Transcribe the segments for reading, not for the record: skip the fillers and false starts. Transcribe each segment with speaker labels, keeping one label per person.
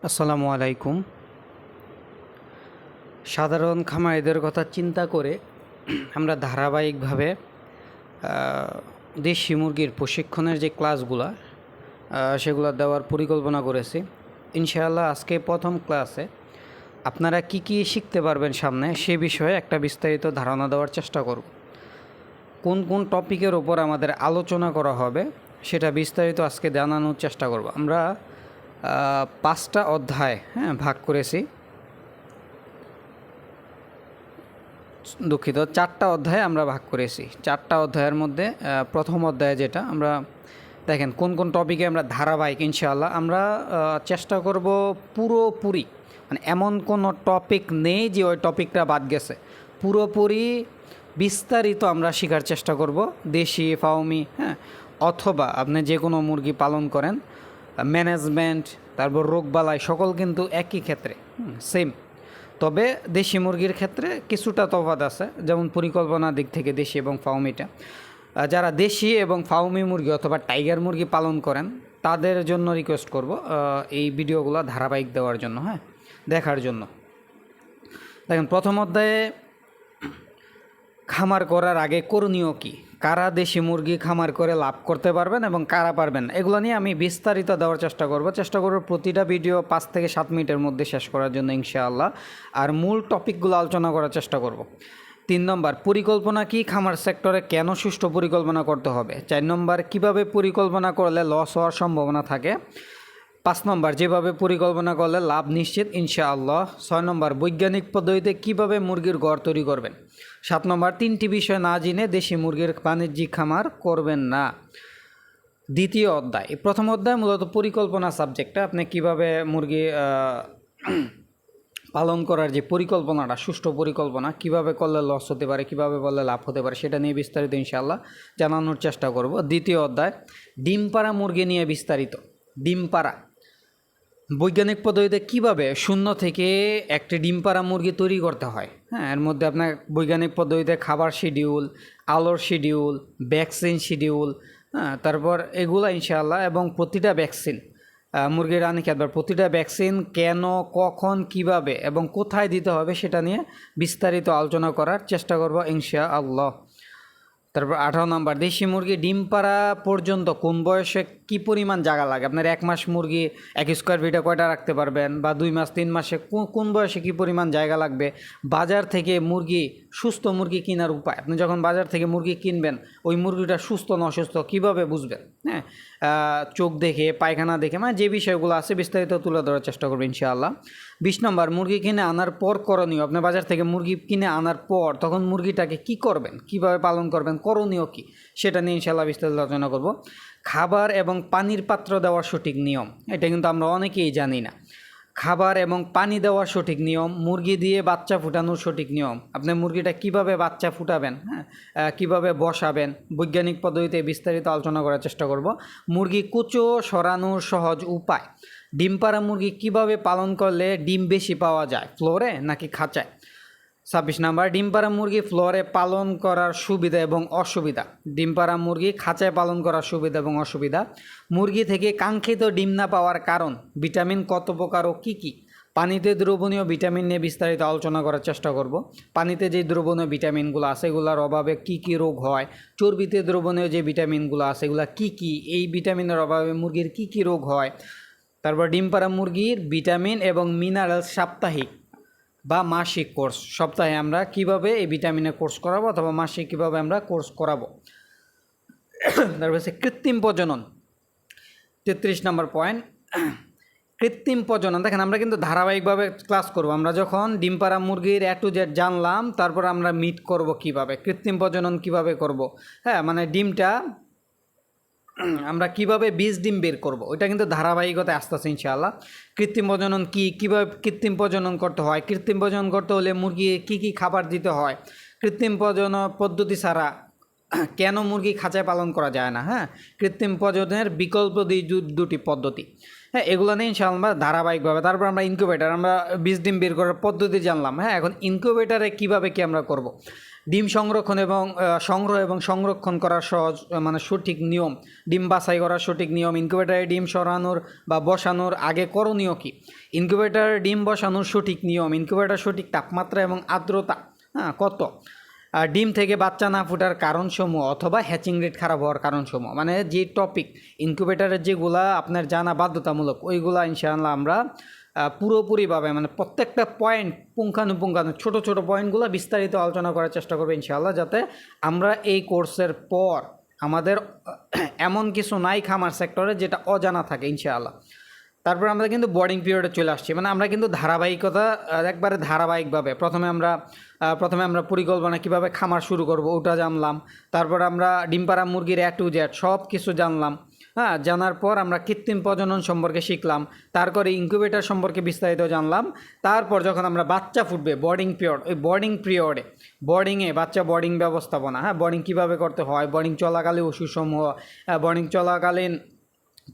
Speaker 1: আসসালামু আলাইকুম। সাধারণ খামারিদের কথা চিন্তা করে আমরা ধারাবাহিকভাবে দেশি মুরগির প্রশিক্ষণের যে ক্লাসগুলো সেগুলো দেওয়ার পরিকল্পনা করেছি। ইনশাআল্লাহ আজকে প্রথম ক্লাসে আপনারা কি কি শিখতে পারবেন সামনে সে বিষয়ে একটা বিস্তারিত ধারণা দেওয়ার চেষ্টা করব। কোন কোন টপিকের ওপর আমাদের আলোচনা করা হবে সেটা বিস্তারিত আজকে জানানোর চেষ্টা করব। আমরা 5টা অধ্যায় ভাগ করেছি, দুঃখিত 4টা অধ্যায়ে আমরা ভাগ করেছি। 4টা অধ্যায়ের মধ্যে প্রথম অধ্যায়ে যেটা আমরা দেখেন কোন কোন টপিকে আমরা ধারাবাহিক ইনশাআল্লাহ আমরা চেষ্টা করব পুরোপুরি, মানে এমন কোনো টপিক নেই যে ওই টপিকটা বাদ গেছে, পুরোপুরি বিস্তারিত আমরা শেখার চেষ্টা করব। দেশি ফাউমি অথবা আপনি যে কোনো মুরগি পালন করেন, ম্যানেজমেন্ট, তারপর রোগবালাই সকল কিন্তু একই ক্ষেত্রে সেম। তবে দেশি মুরগির ক্ষেত্রে কিছুটা তফাৎ আছে, যেমন পরিকল্পনার দিক থেকে দেশি এবং ফাউমিটা। যারা দেশি এবং ফাউমি মুরগি অথবা টাইগার মুরগি পালন করেন তাদের জন্য রিকোয়েস্ট করব এই ভিডিওগুলো ধারাবাহিক দেওয়ার জন্য, দেখার জন্য। দেখেন প্রথম অধ্যায়ে খামার করার আগে করণীয় কী, কারা দেশি মুরগি খামার করে লাভ করতে পারবেন এবং কারা পারবেন, এগুলো নিয়ে আমি বিস্তারিত দেওয়ার চেষ্টা করব প্রতিটা ভিডিও 5 থেকে 7 মিনিটের মধ্যে শেষ করার জন্য ইনশাআল্লাহ। আর মূল টপিকগুলো আলোচনা করার চেষ্টা করব। 3 নম্বর, পরিকল্পনা কি, খামার সেক্টরে কেন সুষ্ঠু পরিকল্পনা করতে হবে। 4 নম্বর, কিভাবে পরিকল্পনা করলে লস হওয়ার সম্ভাবনা থাকে। 5 নম্বর, যেভাবে পরিকল্পনা করলে লাভ নিশ্চিত ইনশাআল্লাহ। 6 নম্বর, বৈজ্ঞানিক পদ্ধতিতে কিভাবে মুরগির ঘর তৈরি করবেন। 7 নম্বর, 3টি বিষয় না জেনে দেশি মুরগির বাণিজ্যিক খামার করবেন না। দ্বিতীয় অধ্যায়, প্রথম অধ্যায় মূলত পরিকল্পনা সাবজেক্টটা, আপনি কিভাবে মুরগি পালন করার যে পরিকল্পনাটা, সুষ্ঠু পরিকল্পনা কিভাবে করলে লস হতে পারে, কিভাবে করলে লাভ হতে পারে, সেটা নিয়ে বিস্তারিত ইনশাআল্লাহ জানানোর চেষ্টা করব। দ্বিতীয় অধ্যায়, ডিম পাড়া মুরগি নিয়ে বিস্তারিত। ডিম পাড়া বৈজ্ঞানিক পদ্ধতিতে কিভাবে শূন্য থেকে একটি ডিম পাড়া মুরগি তৈরি করতে হয়। এর মধ্যে আপনার বৈজ্ঞানিক পদ্ধতিতে খাবার শিডিউল, আলোর শিডিউল, ভ্যাকসিন শিডিউল, তারপর এগুলা ইনশাআল্লাহ, এবং প্রতিটা ভ্যাকসিন মুরগির রানীক্ষেত প্রতিটা ভ্যাকসিন কেন, কখন, কিভাবে এবং কোথায় দিতে হবে সেটা নিয়ে বিস্তারিত আলোচনা করার চেষ্টা করব ইনশাআল্লাহ। তারপর 18 নম্বর, দেশি মুরগি ডিম পাড়া পর্যন্ত কোন বয়সে কী পরিমাণ জায়গা লাগে। আপনার 1 মাস মুরগি 1 স্কোয়ার ফিটে কয়টা রাখতে পারবেন, বা 2 মাস 3 মাসে কোন বয়সে কী পরিমাণ জায়গা লাগবে। বাজার থেকে মুরগি, সুস্থ মুরগি কেনার উপায়, আপনি যখন বাজার থেকে মুরগি কিনবেন ওই মুরগিটা সুস্থ না অসুস্থ কীভাবে বুঝবেন, চোখ দেখে, পায়খানা দেখে, মানে যে বিষয়গুলো আছে বিস্তারিত তুলে ধরার চেষ্টা করবো ইনশাআল্লাহ। 20 নম্বর, মুরগি কিনে আনার পর করণীয়। আপনি বাজার থেকে মুরগি কিনে আনার পর তখন মুরগিটাকে কি করবেন, কিভাবে পালন করবেন, করণীয় কি, সেটা নিয়ে ইনশাআল্লাহ বিস্তারিত আলোচনা করব। খাবার এবং পানির পাত্র দেওয়ার সঠিক নিয়ম, এটা কিন্তু আমরা অনেকেই জানি না। খাবার এবং পানি দেওয়ার সঠিক নিয়ম, মুরগি দিয়ে বাচ্চা ফুটানোর সঠিক নিয়ম, আপনি মুরগিটা কিভাবে বাচ্চা ফুটাবেন, কিভাবে বসাবেন, বৈজ্ঞানিক পদ্ধতিতে বিস্তারিত আলোচনা করার চেষ্টা করব। মুরগি কুচো সরানোর সহজ উপায়, ডিম পাড়া মুরগি কিভাবে পালন করলে ডিম বেশি পাওয়া যায়, ফ্লোরে নাকি খাঁচায়। 26 নম্বর, ডিম পাড়া মুরগি ফ্লোরে পালন করার সুবিধা এবং অসুবিধা। ডিম পাড়া মুরগি খাঁচায় পালন করার সুবিধা এবং অসুবিধা। মুরগি থেকে কাঙ্ক্ষিত ডিম না পাওয়ার কারণ, ভিটামিন কত প্রকার ও কী কী। পানিতে দ্রবণীয় ভিটামিন নিয়ে বিস্তারিত আলোচনা করার চেষ্টা করব। পানিতে যে দ্রবণীয় ভিটামিনগুলো আছে এগুলোর অভাবে কী কী রোগ হয়। চর্বিতে দ্রবণীয় যে ভিটামিনগুলো আছে এগুলো কী কী, এই ভিটামিনের অভাবে মুরগির কী কী রোগ হয়। তারপর ডিম পাড়া মুরগির ভিটামিন এবং মিনারেল সাপ্তাহিক বা মাসিক কোর্স, সপ্তাহে আমরা কিভাবে এই ভিটামিনের কোর্স করাবো অথবা মাসিক কীভাবে আমরা কোর্স করাবো। তারপর হচ্ছে কৃত্রিম প্রজনন, 33 নম্বর পয়েন্ট, কৃত্রিম প্রজনন। দেখেন আমরা কিন্তু ধারাবাহিকভাবে ক্লাস করব। আমরা যখন ডিম পাড়া মুরগির A to Z জানলাম, তারপর আমরা মিট করব কিভাবে, কৃত্রিম প্রজনন কিভাবে করব, মানে ডিমটা আমরা কিভাবে বীজ ডিম বের করব, ওইটা কিন্তু ধারাবাহিকতায় আস্তে আস্তে ইনশাআল্লাহ। কৃত্রিম প্রজনন কি, কিভাবে কৃত্রিম প্রজনন করতে হয়, কৃত্রিম প্রজনন করতে হলে মুরগি কি কি খাবার দিতে হয়, কৃত্রিম প্রজনন পদ্ধতি ছাড়া কেন মুরগি খাঁচায় পালন করা যায় না, কৃত্রিম প্রজননের বিকল্প দুটি পদ্ধতি, এগুলো নিয়ে ইনশাআল্লাহ ধারাবাহিকভাবে। তারপর আমরা ইনকিউবেটার, আমরা বীজ ডিম বের করার পদ্ধতি জানলাম। এখন ইনকিউবেটারে কীভাবে কি আমরা করব, ডিম সংরক্ষণ এবং সংগ্রহ এবং সংরক্ষণ করার সহজ মানে সঠিক নিয়ম, ডিম বাছাই করার সঠিক নিয়ম, ইনকিউবেটারে ডিম সরানোর বা বসানোর আগে করণীয় কী, ইনকিউবেটারে ডিম বসানোর সঠিক নিয়ম, ইনকিউবেটার সঠিক তাপমাত্রা এবং আর্দ্রতা কত, ডিম থেকে বাচ্চা না ফোটার কারণসমূহ অথবা হ্যাচিং রেট খারাপ হওয়ার কারণসমূহ, মানে যে টপিক ইনকিউবেটারের যেগুলা আপনার জানা বাধ্যতামূলক ওইগুলা ইনশাআল্লাহ আমরা পুরোপুরিভাবে মানে প্রত্যেকটা পয়েন্ট পুঙ্খানুপুঙ্খানু ছোটো ছোটো পয়েন্টগুলো বিস্তারিত আলোচনা করার চেষ্টা করবো ইনশাআল্লাহ, যাতে আমরা এই কোর্সের পর আমাদের এমন কিছু নাই খামার সেক্টরে যেটা অজানা থাকে ইনশাআল্লাহ। তারপর আমরা কিন্তু বোর্ডিং পিরিয়ডে চলে আসছি, মানে আমরা কিন্তু ধারাবাহিকতা একবারে ধারাবাহিকভাবে প্রথমে আমরা পরিকল্পনা কীভাবে খামার শুরু করব ওটা জানলাম, তারপর আমরা ডিম পাড়া মুরগির A to Z সব কিছু জানলাম। জানার পর আমরা কৃত্রিম প্রজনন সম্পর্কে শিখলাম, তারপরে ইনকিউবেটর সম্পর্কে বিস্তারিত জানলাম। তারপর যখন আমরা বাচ্চা ফুটবে বোর্ডিং পিরিয়ড, ওই বোর্ডিং পিরিয়ডে বাচ্চা বোর্ডিং ব্যবস্থাপনা, বোর্ডিং কীভাবে করতে হয়, বোর্ডিং চলাকালীন ওষুধসমূহ, বোর্ডিং চলাকালীন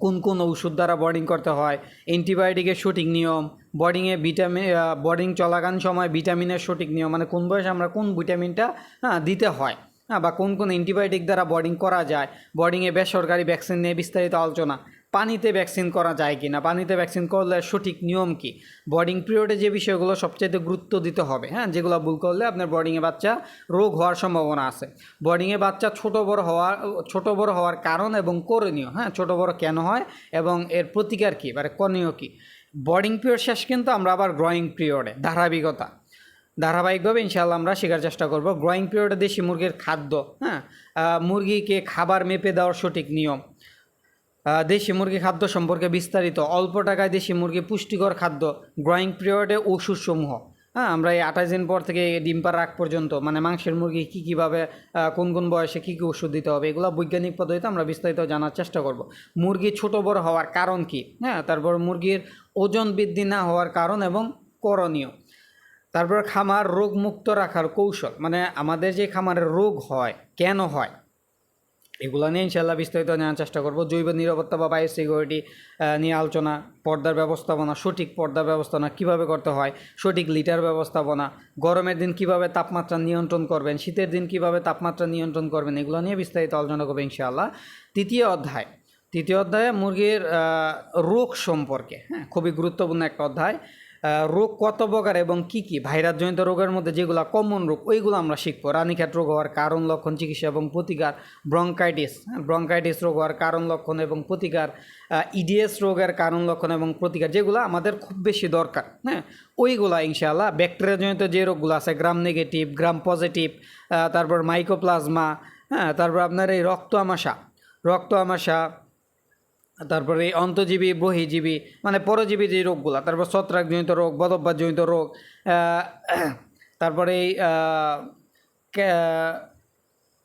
Speaker 1: কোন কোন ওষুধ দ্বারা বোর্ডিং করতে হয়, অ্যান্টিবায়োটিকের সঠিক নিয়ম, বোর্ডিং চলাকালীন সময় ভিটামিনের সঠিক নিয়ম, মানে কোন বয়সে আমরা কোন ভিটামিনটা দিতে হয়, বা কোন কোন অ্যান্টিবায়োটিক দ্বারা বোর্ডিং করা যায়, বোর্ডিংয়ে বেসরকারি ভ্যাকসিন নিয়ে বিস্তারিত আলোচনা, পানিতে ভ্যাকসিন করা যায় কি না, পানিতে ভ্যাকসিন করলে সঠিক নিয়ম কি, বোর্ডিং পিরিয়ডে যে বিষয়গুলো সবচেয়ে গুরুত্ব দিতে হবে, যেগুলো ভুল করলে আপনার বোর্ডিংয়ে বাচ্চা রোগ হওয়ার সম্ভাবনা আছে, বোর্ডিংয়ে বাচ্চা ছোট বড় হওয়ার কারণ এবং করণীয়, ছোট বড় কেন হয় এবং এর প্রতিকার কী, মানে করণীয় কী। বোর্ডিং পিরিয়ড শেষ কিন্তু আমরা আবার গ্রোয়িং পিরিয়ডে ধারাবাহিকভাবে ইনশাআল্লাহ আমরা শেখার চেষ্টা করব। গ্রোয়িং পিরিয়ডে দেশি মুরগির খাদ্য, মুরগিকে খাবার মেপে দেওয়ার সঠিক নিয়ম, দেশি মুরগি খাদ্য সম্পর্কে বিস্তারিত, অল্প টাকায় দেশি মুরগি পুষ্টিকর খাদ্য, গ্রোয়িং পিরিয়ডে ওষুধসমূহ, আমরা এই 28 দিন পর থেকে ডিম পাড়ার আগ পর্যন্ত মানে মাংসের মুরগি কীভাবে কোন কোন বয়সে কী কী ওষুধ দিতে হবে, এগুলো বৈজ্ঞানিক পদ্ধতিতে আমরা বিস্তারিত জানার চেষ্টা করব। মুরগি ছোট বড় হওয়ার কারণ কী, তারপর মুরগির ওজন বৃদ্ধি না হওয়ার কারণ এবং করণীয়, তারপর খামার রোগমুক্ত রাখার কৌশল, মানে আমাদের যে খামারের রোগ হয় কেন হয় এগুলো নিয়ে ইনশাআল্লাহ বিস্তারিত জানার চেষ্টা করব। জৈব নিরাপত্তা বা বায়োসিকিউরিটি নিয়ে আলোচনা, পর্দার ব্যবস্থাপনা, সঠিক পর্দার ব্যবস্থাপনা কীভাবে করতে হয়, সঠিক লিটার ব্যবস্থাপনা, গরমের দিন কীভাবে তাপমাত্রা নিয়ন্ত্রণ করবেন, শীতের দিন কীভাবে তাপমাত্রা নিয়ন্ত্রণ করবেন, এগুলো নিয়ে বিস্তারিত আলোচনা করবে ইনশাআল্লাহ। তৃতীয় অধ্যায়ে মুরগির রোগ সম্পর্কে, খুবই গুরুত্বপূর্ণ একটা অধ্যায়। রোগ কত প্রকার এবং কী কী, ভাইরাসজনিত রোগের মধ্যে যেগুলো কমন রোগ ওইগুলো আমরা শিখবো, রানীক্ষেত রোগ হওয়ার কারণ লক্ষণ চিকিৎসা এবং প্রতিকার, ব্রঙ্কাইটিস রোগ হওয়ার কারণ লক্ষণ এবং প্রতিকার, ইডিএস রোগের কারণ লক্ষণ এবং প্রতিকার, যেগুলো আমাদের খুব বেশি দরকার, ওইগুলা ইনশাআল্লাহ। ব্যাকটেরিয়াজনিত যে রোগগুলো আছে গ্রাম নেগেটিভ, গ্রাম পজিটিভ, তারপর মাইকোপ্লাজমা, তারপর আপনার এই রক্ত আমাশা, তারপরে এই অন্তজীবী বহিজীবী মানে পরজীবী যে রোগগুলো, তারপর ছত্রাকজনিত রোগ, বদভ্যাসজনিত রোগ, তারপরে এই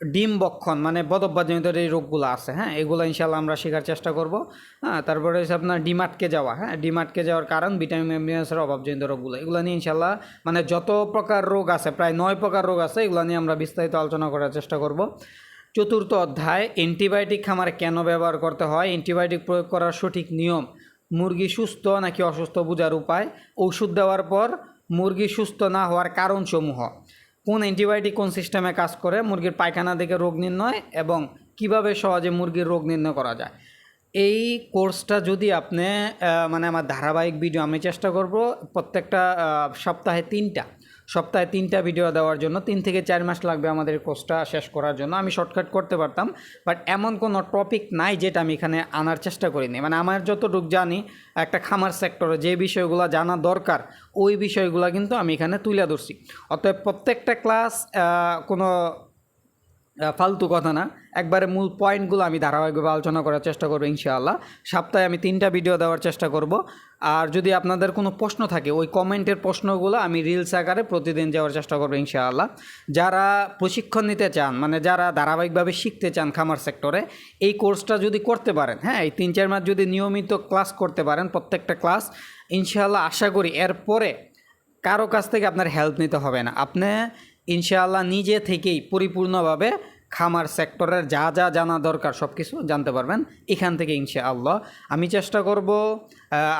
Speaker 1: ডিম বক্ষণ মানে বদভ্যাসজনিত এই রোগগুলো আছে, এগুলো ইনশাআল্লাহ আমরা শেখার চেষ্টা করব। তারপরে হচ্ছে আপনার ডিম আটকে যাওয়ার কারণ ভিটামিন মিনারেলসের অভাবজনিত রোগগুলো, এগুলো নিয়ে ইনশাআল্লাহ মানে যত প্রকার রোগ আছে প্রায় 9 প্রকার রোগ আছে, এগুলো নিয়ে আমরা বিস্তারিত আলোচনা করার চেষ্টা করব। চতুর্থ অধ্যায় অ্যান্টিবায়োটিক খামারে কেন ব্যবহার করতে হয়, অ্যান্টিবায়োটিক প্রয়োগ করার সঠিক নিয়ম, মুরগি সুস্থ নাকি অসুস্থ বোঝার উপায়, ওষুধ দেওয়ার পর মুরগি সুস্থ না হওয়ার কারণসমূহ, কোন অ্যান্টিবায়োটিক কোন সিস্টেমে কাজ করে, মুরগির পায়খানা থেকে রোগ নির্ণয় এবং কিভাবে সহজে মুরগির রোগ নির্ণয় করা যায়। এই কোর্সটা যদি আপনি মানে আমার ধারাবাহিক ভিডিও আমি চেষ্টা করব প্রত্যেকটা সপ্তাহে তিনটা ভিডিও দেওয়ার জন্য, 3 থেকে 4 মাস লাগবে আমাদের কোর্সটা শেষ করার জন্য। আমি শর্টকাট করতে পারতাম, বাট এমন কোনো টপিক নাই যেটা আমি এখানে আনার চেষ্টা করিনি, মানে আমার যতটুকু জানি একটা খামার সেক্টরে যে বিষয়গুলো জানা দরকার ওই বিষয়গুলো কিন্তু আমি এখানে তুলে ধরছি। অতএব প্রত্যেকটা ক্লাস কোনো ফালতু কথা না, একবারে মূল পয়েন্টগুলো আমি ধারাবাহিকভাবে আলোচনা করার চেষ্টা করবো ইনশাআল্লাহ। সপ্তাহে আমি 3টা ভিডিও দেওয়ার চেষ্টা করব। আর যদি আপনাদের কোনো প্রশ্ন থাকে ওই কমেন্টের প্রশ্নগুলো আমি রিলস আকারে প্রতিদিন যাওয়ার চেষ্টা করবো ইনশাআল্লাহ। যারা প্রশিক্ষণ নিতে চান মানে যারা ধারাবাহিকভাবে শিখতে চান খামার সেক্টরে, এই কোর্সটা যদি করতে পারেন, এই 3-4 মাস যদি নিয়মিত ক্লাস করতে পারেন প্রত্যেকটা ক্লাস, ইনশাআল্লাহ আশা করি এরপরে কারো কাছ থেকে আপনার হেল্প নিতে হবে না, আপনি ইনশাআল্লাহ নিজে থেকেই পরিপূর্ণভাবে খামার সেক্টরের যা যা জানা দরকার সব কিছু জানতে পারবেন এখান থেকে ইনশাআল্লাহ। আমি চেষ্টা করব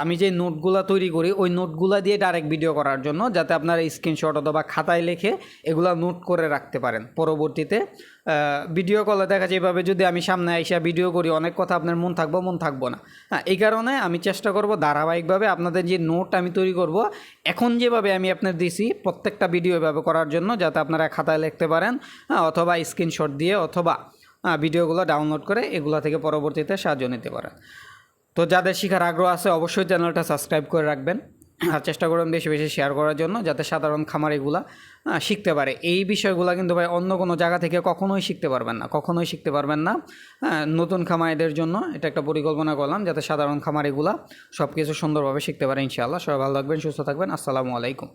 Speaker 1: আমি যে নোটগুলো তৈরি করি ওই নোটগুলো দিয়ে ডাইরেক্ট ভিডিও করার জন্য, যাতে আপনারা স্ক্রিনশট অথবা খাতায় লিখে এগুলো নোট করে রাখতে পারেন। পরবর্তীতে ভিডিও কলে দেখা যায় এভাবে যদি আমি সামনে আইসা ভিডিও করি অনেক কথা আপনার মন থাকবো না। হ্যাঁ, এই কারণে আমি চেষ্টা করব ধারাবাহিকভাবে আপনাদের যে নোট আমি তৈরি করব এখন যেভাবে আমি আপনার দিছি প্রত্যেকটা ভিডিও এভাবে করার জন্য, যাতে আপনারা খাতায় লিখতে পারেন অথবা স্ক্রিনশট দিয়ে অথবা ভিডিওগুলো ডাউনলোড করে এগুলো থেকে পরবর্তীতে সাহায্য নিতে পারেন। তো যাদের শেখার আগ্রহ আছে অবশ্যই চ্যানেলটা সাবস্ক্রাইব করে রাখবেন আর চেষ্টা করবেন বেশি বেশি শেয়ার করার জন্য, যাতে সাধারণ খামারিগুলা শিখতে পারে। এই বিষয়গুলো কিন্তু ভাই অন্য কোনো জায়গা থেকে কখনোই শিখতে পারবেন না। নতুন খামারিদের জন্য এটা একটা পরিকল্পনা করলাম, যাতে সাধারণ খামারিগুলা সব কিছু সুন্দরভাবে শিখতে পারে ইনশাআল্লাহ। সবাই ভালো থাকবেন, সুস্থ থাকবেন। আসসালামু আলাইকুম।